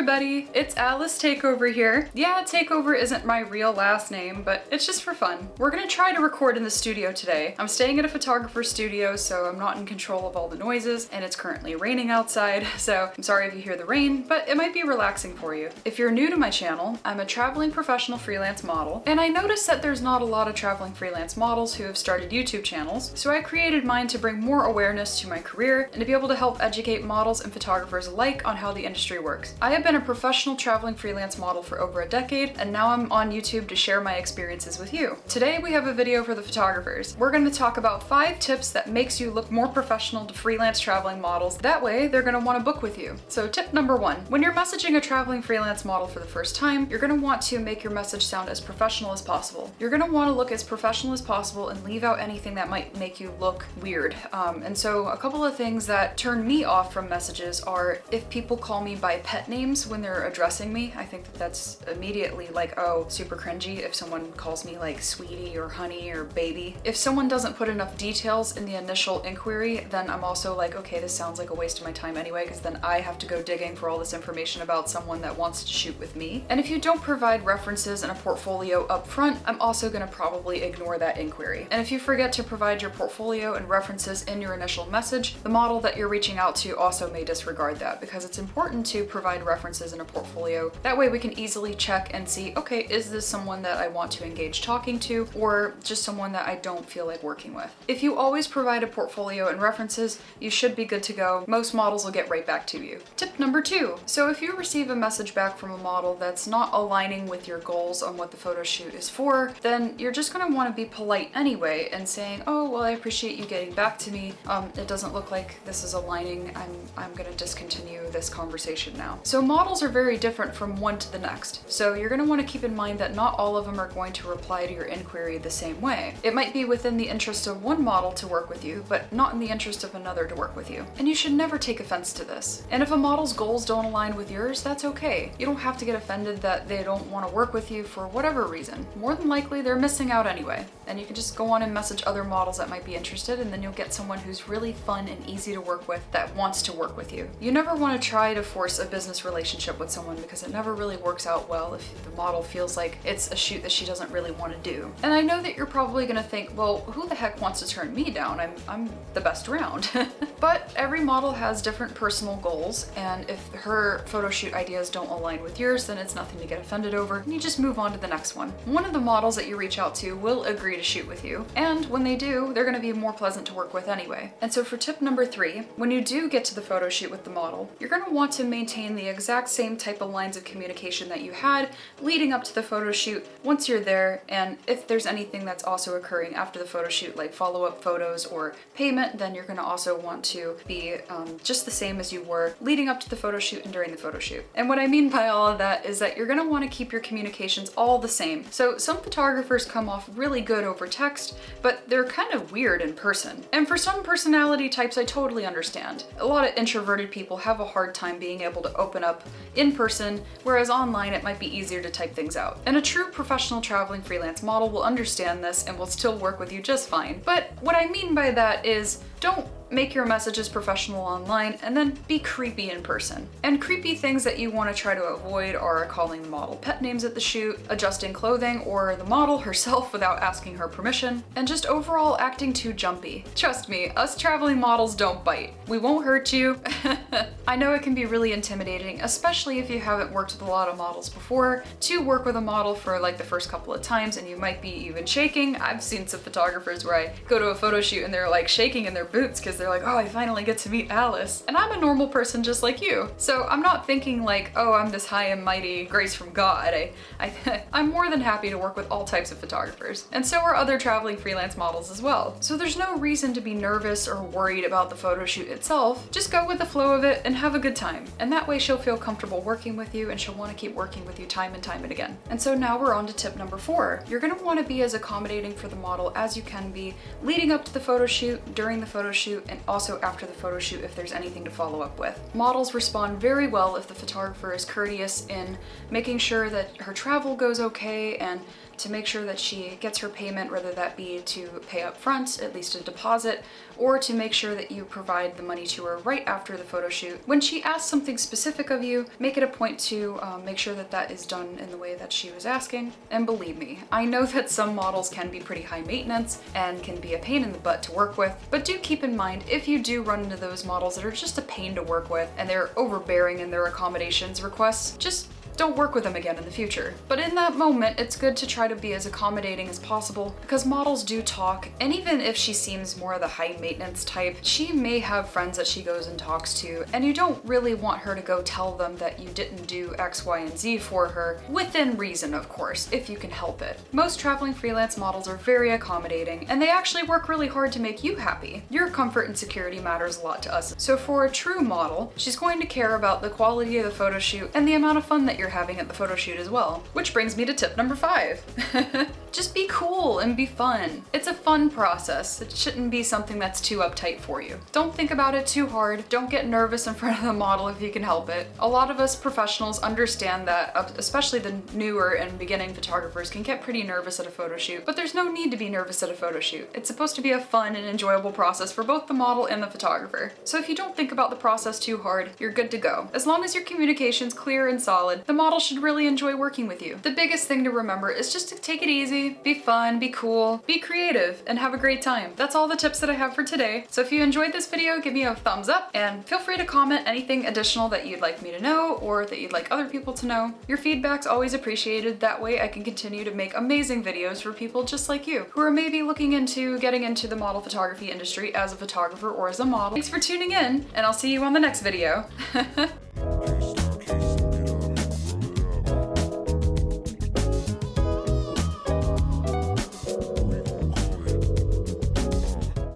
everybody, it's Alice Takeover here. Yeah, Takeover isn't my real last name, but it's just for fun. We're gonna try to record in the studio today. I'm staying at a photographer's studio, so I'm not in control of all the noises, and it's currently raining outside, so I'm sorry if you hear the rain, but it might be relaxing for you. If you're new to my channel, I'm a traveling professional freelance model, and I noticed that there's not a lot of traveling freelance models who have started YouTube channels, so I created mine to bring more awareness to my career and to be able to help educate models and photographers alike on how the industry works. I have been a professional traveling freelance model for over a decade, and now I'm on YouTube to share my experiences with you. Today we have a video for the photographers. We're going to talk about 5 tips that makes you look more professional to freelance traveling models. That way they're going to want to book with you. So tip number 1, when you're messaging a traveling freelance model for the first time, you're going to want to make your message sound as professional as possible. You're going to want to look as professional as possible and leave out anything that might make you look weird. And so a couple of things that turn me off from messages are if people call me by pet names when they're addressing me. I think that that's immediately like, oh, super cringy if someone calls me like sweetie or honey or baby. If someone doesn't put enough details in the initial inquiry, then I'm also like, okay, this sounds like a waste of my time anyway, because then I have to go digging for all this information about someone that wants to shoot with me. And if you don't provide references and a portfolio up front, I'm also going to probably ignore that inquiry. And if you forget to provide your portfolio and references in your initial message, the model that you're reaching out to also may disregard that, because it's important to provide references in a portfolio. That way we can easily check and see, okay, is this someone that I want to engage talking to, or just someone that I don't feel like working with? If you always provide a portfolio and references, you should be good to go. Most models will get right back to you. Tip number 2. So if you receive a message back from a model that's not aligning with your goals on what the photo shoot is for, then you're just going to want to be polite anyway and saying, oh, well, I appreciate you getting back to me. It doesn't look like this is aligning. I'm going to discontinue this conversation now. So models are very different from one to the next. So you're going to want to keep in mind that not all of them are going to reply to your inquiry the same way. It might be within the interest of one model to work with you, but not in the interest of another to work with you. And you should never take offense to this. And if a model's goals don't align with yours, that's okay. You don't have to get offended that they don't want to work with you for whatever reason. More than likely, they're missing out anyway. And you can just go on and message other models that might be interested, and then you'll get someone who's really fun and easy to work with that wants to work with you. You never want to try to force a business relationship with someone, because it never really works out well if the model feels like it's a shoot that she doesn't really want to do. And I know that you're probably going to think, well, who the heck wants to turn me down? I'm the best around. But every model has different personal goals, and if her photo shoot ideas don't align with yours, then it's nothing to get offended over, and you just move on to the next one. One of the models that you reach out to will agree to shoot with you, and when they do, they're going to be more pleasant to work with anyway. And so for tip number 3, when you do get to the photo shoot with the model, you're going to want to maintain the exact same type of lines of communication that you had leading up to the photo shoot once you're there, and if there's anything that's also occurring after the photo shoot, like follow-up photos or payment, then you're going to also want to be just the same as you were leading up to the photo shoot and during the photo shoot. And what I mean by all of that is that you're going to want to keep your communications all the same. So some photographers come off really good over text, but they're kind of weird in person. And for some personality types, I totally understand. A lot of introverted people have a hard time being able to open up in person, whereas online it might be easier to type things out. And a true professional traveling freelance model will understand this and will still work with you just fine. But what I mean by that is, don't make your messages professional online and then be creepy in person. And creepy things that you want to try to avoid are calling the model pet names at the shoot, adjusting clothing or the model herself without asking her permission, and just overall acting too jumpy. Trust me, us traveling models don't bite. We won't hurt you. I know it can be really intimidating, especially if you haven't worked with a lot of models before, to work with a model for like the first couple of times and you might be even shaking. I've seen some photographers where I go to a photo shoot and they're like shaking in their boots because they're like, oh, I finally get to meet Alice. And I'm a normal person just like you. So I'm not thinking like, oh, I'm this high and mighty grace from God. I'm more than happy to work with all types of photographers. And so are other traveling freelance models as well. So there's no reason to be nervous or worried about the photo shoot itself. Just go with the flow of it and have a good time. And that way she'll feel comfortable working with you and she'll want to keep working with you time and again. And so now we're on to tip number 4. You're going to want to be as accommodating for the model as you can be leading up to the photo shoot, during the photo shoot, and also after the photo shoot if there's anything to follow up with. Models respond very well if the photographer is courteous in making sure that her travel goes okay and to make sure that she gets her payment, whether that be to pay up front, at least a deposit, or to make sure that you provide the money to her right after the photo shoot. When she asks something specific of you, make it a point to make sure that that is done in the way that she was asking. And believe me, I know that some models can be pretty high maintenance and can be a pain in the butt to work with, but do keep in mind if you do run into those models that are just a pain to work with and they're overbearing in their accommodations requests, just don't work with them again in the future. But in that moment, it's good to try to be as accommodating as possible because models do talk, and even if she seems more of the high maintenance type, she may have friends that she goes and talks to, and you don't really want her to go tell them that you didn't do X, Y, and Z for her, within reason, of course, if you can help it. Most traveling freelance models are very accommodating, and they actually work really hard to make you happy. Your comfort and security matters a lot to us. So for a true model, she's going to care about the quality of the photo shoot and the amount of fun that you're having at the photo shoot as well. Which brings me to tip number 5. Just be cool and be fun. It's a fun process. It shouldn't be something that's too uptight for you. Don't think about it too hard. Don't get nervous in front of the model if you can help it. A lot of us professionals understand that, especially the newer and beginning photographers can get pretty nervous at a photo shoot, but there's no need to be nervous at a photo shoot. It's supposed to be a fun and enjoyable process for both the model and the photographer. So if you don't think about the process too hard, you're good to go. As long as your communication's clear and solid, the model should really enjoy working with you. The biggest thing to remember is just to take it easy, be fun, be cool, be creative, and have a great time. That's all the tips that I have for today. So if you enjoyed this video, give me a thumbs up and feel free to comment anything additional that you'd like me to know or that you'd like other people to know. Your feedback's always appreciated. That way I can continue to make amazing videos for people just like you who are maybe looking into getting into the model photography industry as a photographer or as a model. Thanks for tuning in, and I'll see you on the next video.